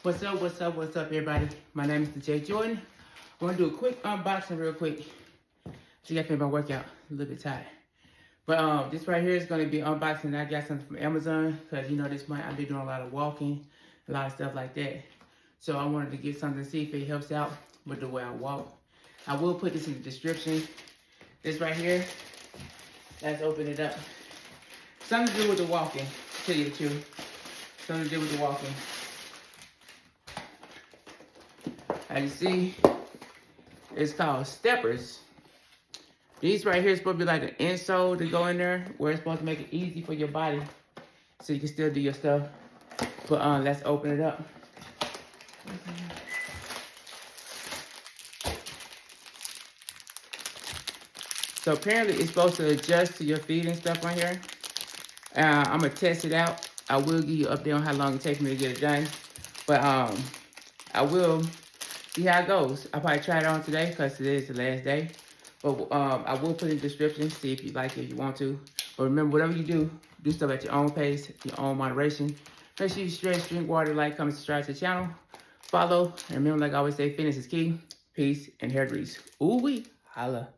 What's up, everybody? My name is TheJ Jordan. I want to do a quick unboxing real quick. So you got to my workout. A little bit tired. But this right here is going to be unboxing. I got something from Amazon because, you know, this month I've been doing a lot of walking, a lot of stuff like that. So I wanted to get something to see if it helps out with the way I walk. I will put this in the description. This right here, let's open it up. Something to do with the walking, to tell you the truth. Something to do with the walking. As you see, it's called steppers. These right here is supposed to be like an insole to go in there, where it's supposed to make it easy for your body so you can still do your stuff. But let's open it up. So apparently it's supposed to adjust to your feet and stuff on here. I'm gonna test it out. I will give you an update on how long it takes me to get it done. But I will see how it goes. I'll probably try it on today because today is the last day. But I will put it in the description, see if you like it, if you want to. But remember, whatever you do, do stuff at your own pace, your own moderation. Make sure you stretch, drink water, like, comment, subscribe to the channel. Follow, and remember, like I always say, fitness is key. Peace and hair grease. Ooh-wee. Holla.